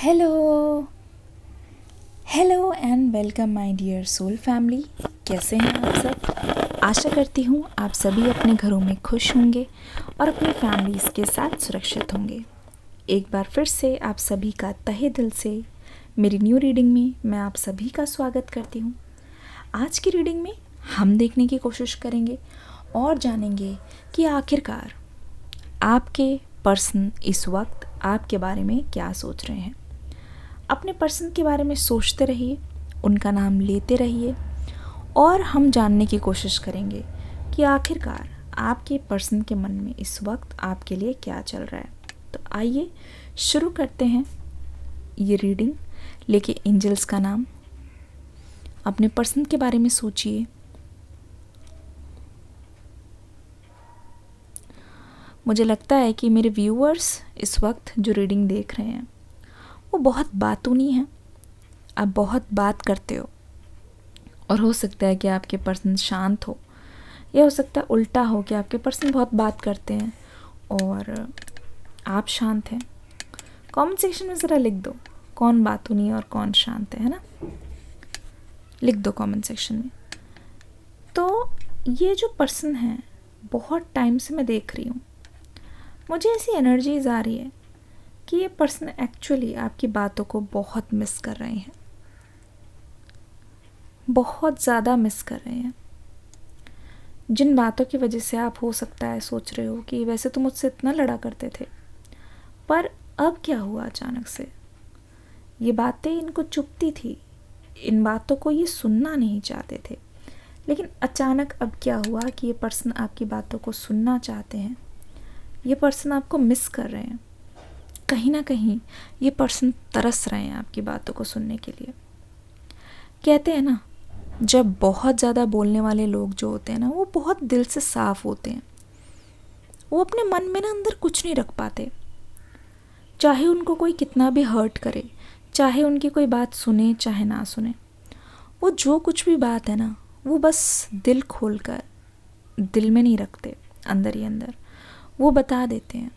Hello hello and welcome my dear soul family. कैसे हैं आप सब? आशा करती हूँ आप सभी अपने घरों में खुश होंगे और अपनी फैमिलीज़ के साथ सुरक्षित होंगे। एक बार फिर से आप सभी का तहे दिल से मेरी न्यू रीडिंग में मैं आप सभी का स्वागत करती हूँ। आज की रीडिंग में हम देखने की कोशिश करेंगे और जानेंगे कि आखिरकार आपके पर्सन इस वक्त आपके बारे में क्या सोच रहे हैं। अपने पर्सन के बारे में सोचते रहिए, उनका नाम लेते रहिए और हम जानने की कोशिश करेंगे कि आखिरकार आपके पर्सन के मन में इस वक्त आपके लिए क्या चल रहा है। तो आइए शुरू करते हैं ये रीडिंग लेके एंजल्स का नाम। अपने पर्सन के बारे में सोचिए। मुझे लगता है कि मेरे व्यूअर्स इस वक्त जो रीडिंग देख रहे हैं वो बहुत बातूनी हैं। आप बहुत बात करते हो और हो सकता है कि आपके पर्सन शांत हो, या हो सकता है उल्टा हो कि आपके पर्सन बहुत बात करते हैं और आप शांत हैं। कमेंट सेक्शन में ज़रा लिख दो कौन बातूनी है और कौन शांत है ना? लिख दो कमेंट सेक्शन में। तो ये जो पर्सन है बहुत टाइम से मैं देख रही हूँ, मुझे ऐसी एनर्जीज आ रही है कि ये पर्सन एक्चुअली आपकी बातों को बहुत मिस कर रहे हैं, बहुत ज़्यादा मिस कर रहे हैं। जिन बातों की वजह से आप हो सकता है सोच रहे हो कि वैसे तो मुझसे इतना लड़ा करते थे, पर अब क्या हुआ अचानक से। ये बातें इनको चुभती थी, इन बातों को ये सुनना नहीं चाहते थे, लेकिन अचानक अब क्या हुआ कि ये पर्सन आपकी बातों को सुनना चाहते हैं। ये पर्सन आपको मिस कर रहे हैं। कहीं ना कहीं ये पर्सन तरस रहे हैं आपकी बातों को सुनने के लिए। कहते हैं ना, जब बहुत ज़्यादा बोलने वाले लोग जो होते हैं ना, वो बहुत दिल से साफ होते हैं। वो अपने मन में ना अंदर कुछ नहीं रख पाते, चाहे उनको कोई कितना भी हर्ट करे, चाहे उनकी कोई बात सुने चाहे ना सुने। वो जो कुछ भी बात है ना, वो बस दिल खोल कर दिल में नहीं रखते, अंदर ही अंदर वो बता देते हैं,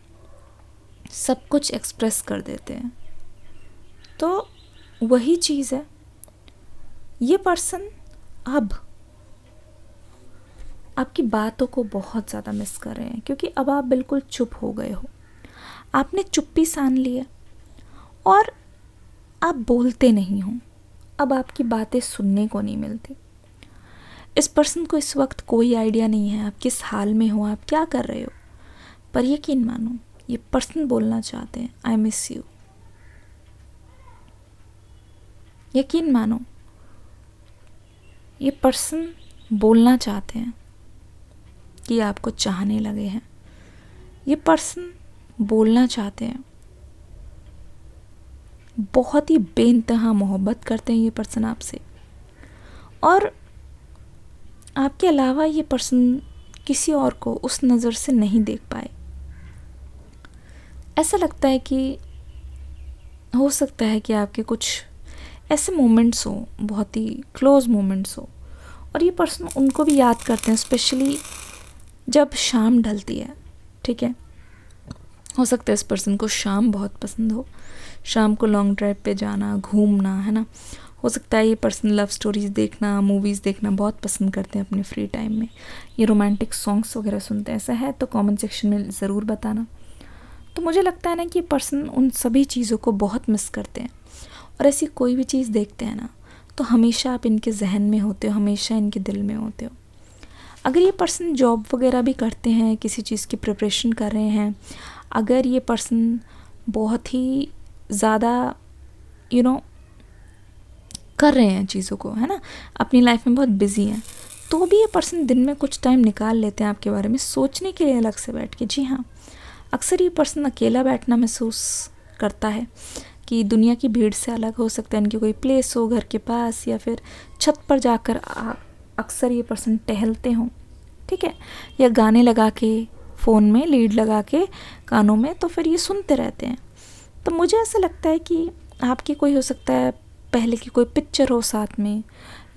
सब कुछ एक्सप्रेस कर देते हैं। तो वही चीज़ है, ये पर्सन अब आपकी बातों को बहुत ज़्यादा मिस कर रहे हैं, क्योंकि अब आप बिल्कुल चुप हो गए हो। आपने चुप्पी सान ली है और आप बोलते नहीं हो। अब आपकी बातें सुनने को नहीं मिलती। इस पर्सन को इस वक्त कोई आइडिया नहीं है आप किस हाल में हो, आप क्या कर रहे हो, पर यकीन मानो ये पर्सन बोलना चाहते हैं आई मिस यू। यकीन मानो ये पर्सन बोलना चाहते हैं कि आपको चाहने लगे हैं। ये पर्सन बोलना चाहते हैं, बहुत ही बेइंतहा मोहब्बत करते हैं ये पर्सन आपसे, और आपके अलावा ये पर्सन किसी और को उस नज़र से नहीं देख पाए। ऐसा लगता है कि हो सकता है कि आपके कुछ ऐसे मोमेंट्स हो, बहुत ही क्लोज मोमेंट्स हो, और ये पर्सन उनको भी याद करते हैं, स्पेशली जब शाम ढलती है। ठीक है, हो सकता है इस पर्सन को शाम बहुत पसंद हो, शाम को लॉन्ग ड्राइव पे जाना, घूमना, है ना। हो सकता है ये पर्सन लव स्टोरीज़ देखना, मूवीज़ देखना बहुत पसंद करते हैं अपने फ्री टाइम में। ये रोमांटिक सॉन्ग्स वगैरह सुनते हैं। ऐसा है तो कमेंट सेक्शन में ज़रूर बताना। तो मुझे लगता है ना कि ये पर्सन उन सभी चीज़ों को बहुत मिस करते हैं, और ऐसी कोई भी चीज़ देखते हैं ना तो हमेशा आप इनके जहन में होते हो, हमेशा इनके दिल में होते हो। अगर ये पर्सन जॉब वगैरह भी करते हैं, किसी चीज़ की प्रिपरेशन कर रहे हैं, अगर ये पर्सन बहुत ही ज़्यादा कर रहे हैं चीज़ों को, है ना, अपनी लाइफ में बहुत बिजी हैं, तो भी ये पर्सन दिन में कुछ टाइम निकाल लेते हैं आपके बारे में सोचने के लिए अलग से बैठ के। जी हाँ, अक्सर ये पर्सन अकेला बैठना महसूस करता है कि दुनिया की भीड़ से अलग। हो सकता है इनकी कोई प्लेस हो घर के पास, या फिर छत पर जाकर अक्सर ये पर्सन टहलते हों। ठीक है, या गाने लगा के फ़ोन में लीड लगा के कानों में, तो फिर ये सुनते रहते हैं। तो मुझे ऐसा लगता है कि आपकी कोई हो सकता है पहले की कोई पिक्चर हो साथ में,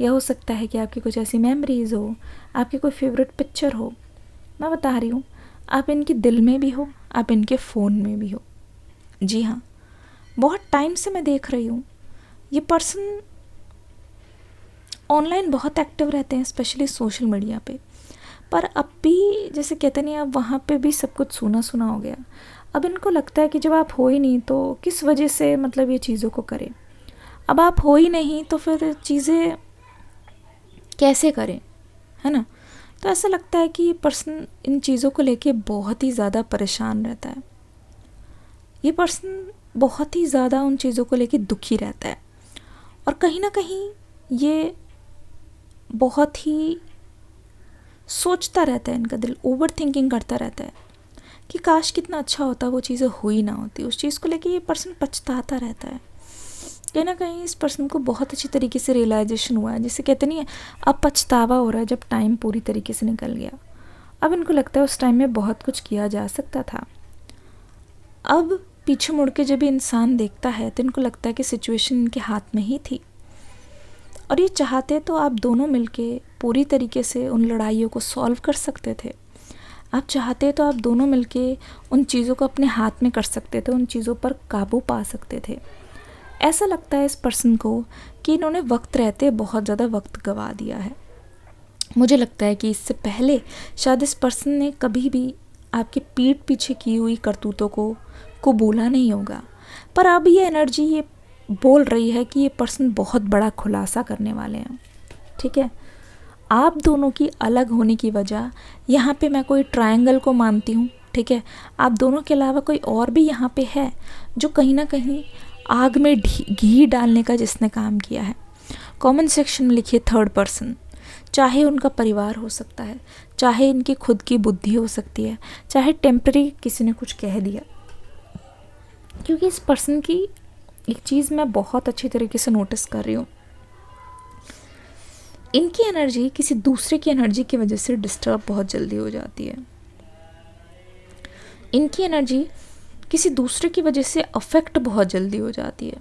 या हो सकता है कि आपकी कुछ ऐसी मेमोरीज़ हो, आपकी कोई फेवरेट पिक्चर हो। मैं बता रही हूँ, आप इनके दिल में भी हो, आप इनके फ़ोन में भी हो। जी हाँ, बहुत टाइम से मैं देख रही हूँ ये पर्सन ऑनलाइन बहुत एक्टिव रहते हैं, स्पेशली सोशल मीडिया पे, पर अब भी जैसे कहते नहीं, अब वहाँ पे भी सब कुछ सूना सूना हो गया। अब इनको लगता है कि जब आप हो ही नहीं तो किस वजह से मतलब ये चीज़ों को करें। अब आप हो ही नहीं तो फिर चीज़ें कैसे करें, है ना। तो ऐसा लगता है कि ये पर्सन इन चीज़ों को लेके बहुत ही ज़्यादा परेशान रहता है। ये पर्सन बहुत ही ज़्यादा उन चीज़ों को लेके दुखी रहता है, और कहीं ना कहीं ये बहुत ही सोचता रहता है, इनका दिल ओवर थिंकिंग करता रहता है कि काश कितना अच्छा होता वो चीज़ें हुई ना होती। उस चीज़ को लेके ये पर्सन पछताता रहता है। कहीं ना कहीं इस पर्सन को बहुत अच्छी तरीके से रियलाइजेशन हुआ है, जिसे कहते नहीं है अब पछतावा हो रहा है, जब टाइम पूरी तरीके से निकल गया। अब इनको लगता है उस टाइम में बहुत कुछ किया जा सकता था। अब पीछे मुड़ के जब इंसान देखता है तो इनको लगता है कि सिचुएशन इनके हाथ में ही थी, और ये चाहते तो आप दोनों मिलके पूरी तरीके से उन लड़ाइयों को सॉल्व कर सकते थे। आप चाहते तो आप दोनों मिलके उन चीज़ों को अपने हाथ में कर सकते थे, उन चीज़ों पर काबू पा सकते थे। ऐसा लगता है इस पर्सन को कि इन्होंने वक्त रहते बहुत ज़्यादा वक्त गंवा दिया है। मुझे लगता है कि इससे पहले शायद इस पर्सन ने कभी भी आपकी पीठ पीछे की हुई करतूतों को बोला नहीं होगा, पर अब ये एनर्जी ये बोल रही है कि ये पर्सन बहुत बड़ा खुलासा करने वाले हैं। ठीक है, आप दोनों की अलग होने की वजह यहाँ पे मैं कोई ट्रायंगल को मानती हूँ। ठीक है, आप दोनों के अलावा कोई और भी यहाँ पे है जो कहीं ना कहीं आग में घी डालने का जिसने काम किया है। कमेंट सेक्शन में लिखिए थर्ड पर्सन। चाहे उनका परिवार हो सकता है, चाहे इनकी खुद की बुद्धि हो सकती है, चाहे टेम्पररी किसी ने कुछ कह दिया। क्योंकि इस पर्सन की एक चीज़ मैं बहुत अच्छी तरीके से नोटिस कर रही हूँ, इनकी एनर्जी किसी दूसरे की एनर्जी की वजह से डिस्टर्ब बहुत जल्दी हो जाती है। इनकी एनर्जी किसी दूसरे की वजह से अफेक्ट बहुत जल्दी हो जाती है।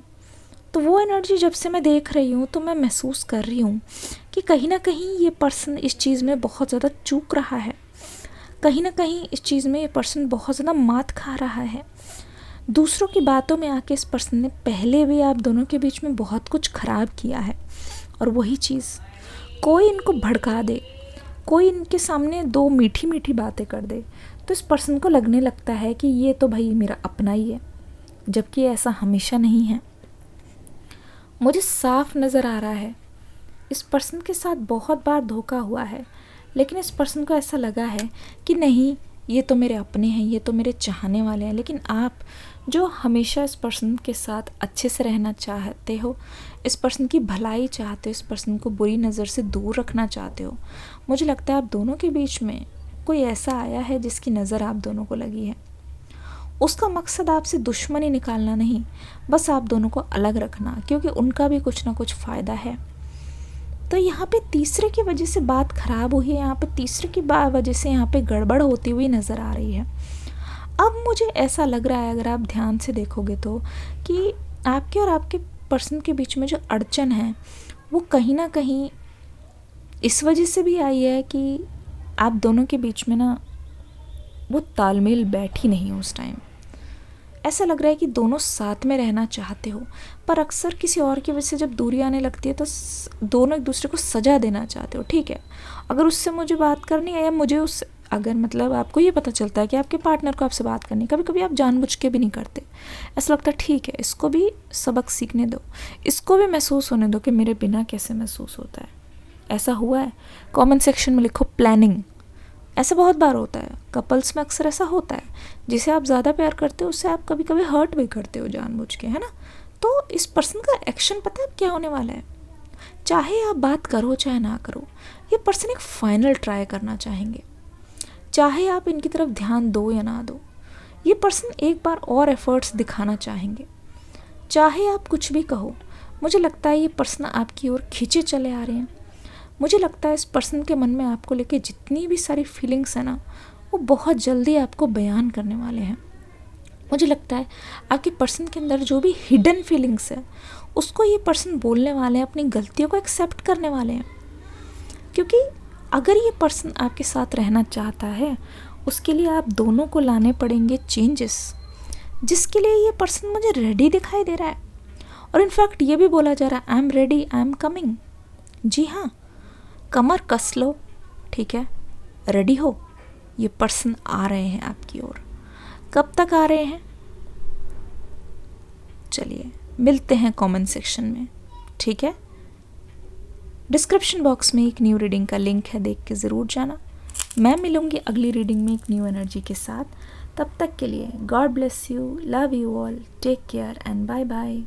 तो वो एनर्जी जब से मैं देख रही हूँ तो मैं महसूस कर रही हूँ कि कहीं ना कहीं ये पर्सन इस चीज़ में बहुत ज़्यादा चूक रहा है। कहीं ना कहीं इस चीज़ में ये पर्सन बहुत ज़्यादा मात खा रहा है। दूसरों की बातों में आके इस पर्सन ने पहले भी आप दोनों के बीच में बहुत कुछ ख़राब किया है, और वही चीज़ कोई इनको भड़का दे, कोई इनके सामने दो मीठी मीठी बातें कर दे तो इस पर्सन को लगने लगता है कि ये तो भाई मेरा अपना ही है, जबकि ऐसा हमेशा नहीं है। मुझे साफ नज़र आ रहा है इस पर्सन के साथ बहुत बार धोखा हुआ है, लेकिन इस पर्सन को ऐसा लगा है कि नहीं ये तो मेरे अपने हैं, ये तो मेरे चाहने वाले हैं। लेकिन आप जो हमेशा इस पर्सन के साथ अच्छे से रहना चाहते हो, इस पर्सन की भलाई चाहते हो, इस पर्सन को बुरी नज़र से दूर रखना चाहते हो, मुझे लगता है आप दोनों के बीच में कोई ऐसा आया है जिसकी नज़र आप दोनों को लगी है। उसका मकसद आपसे दुश्मनी निकालना नहीं, बस आप दोनों को अलग रखना, क्योंकि उनका भी कुछ ना कुछ फ़ायदा है। तो यहाँ पे तीसरे की वजह से बात ख़राब हुई है, यहाँ पे तीसरे की वजह से यहाँ पे गड़बड़ होती हुई नज़र आ रही है। अब मुझे ऐसा लग रहा है, अगर आप ध्यान से देखोगे तो, कि आपके और आपके पर्सन के बीच में जो अड़चन है वो कहीं ना कहीं इस वजह से भी आई है कि आप दोनों के बीच में ना वो तालमेल बैठी नहीं उस टाइम। ऐसा लग रहा है कि दोनों साथ में रहना चाहते हो, पर अक्सर किसी और की वजह से जब दूरी आने लगती है तो दोनों एक दूसरे को सजा देना चाहते हो। ठीक है, अगर उससे मुझे बात करनी है, या मुझे उस अगर मतलब आपको ये पता चलता है कि आपके पार्टनर को आपसे बात करनी, कभी कभी आप जानबूझ के भी नहीं करते, ऐसा लगता है ठीक है इसको भी सबक सीखने दो, इसको भी महसूस होने दो कि मेरे बिना कैसे महसूस होता है। ऐसा हुआ है? कमेंट सेक्शन में लिखो प्लानिंग। ऐसा बहुत बार होता है, कपल्स में अक्सर ऐसा होता है, जिसे आप ज़्यादा प्यार करते हो उससे आप कभी कभी हर्ट भी करते हो जानबूझ के, है ना। तो इस पर्सन का एक्शन पता है क्या होने वाला है? चाहे आप बात करो चाहे ना करो, ये पर्सन एक फाइनल ट्राई करना चाहेंगे। चाहे आप इनकी तरफ ध्यान दो या ना दो, ये पर्सन एक बार और एफर्ट्स दिखाना चाहेंगे। चाहे आप कुछ भी कहो, मुझे लगता है ये पर्सन आपकी ओर खींचे चले आ रहे हैं। मुझे लगता है इस पर्सन के मन में आपको लेके जितनी भी सारी फीलिंग्स है ना, वो बहुत जल्दी आपको बयान करने वाले हैं। मुझे लगता है आपके पर्सन के अंदर जो भी हिडन फीलिंग्स है उसको ये पर्सन बोलने वाले हैं, अपनी गलतियों को एक्सेप्ट करने वाले हैं। क्योंकि अगर ये पर्सन आपके साथ रहना चाहता है, उसके लिए आप दोनों को लाने पड़ेंगे चेंजेस। जिसके लिए ये पर्सन मुझे रेडी दिखाई दे रहा है। और इनफैक्ट ये भी बोला जा रहा है I am ready, I am coming. जी हाँ, कमर कस लो, ठीक है, रेडी हो, ये पर्सन आ रहे हैं आपकी ओर। कब तक आ रहे हैं? चलिए मिलते हैं कमेंट सेक्शन में, ठीक है। डिस्क्रिप्शन बॉक्स में एक न्यू रीडिंग का लिंक है, देख के ज़रूर जाना। मैं मिलूँगी अगली रीडिंग में एक न्यू एनर्जी के साथ। तब तक के लिए God bless you, love you all, take care and bye bye.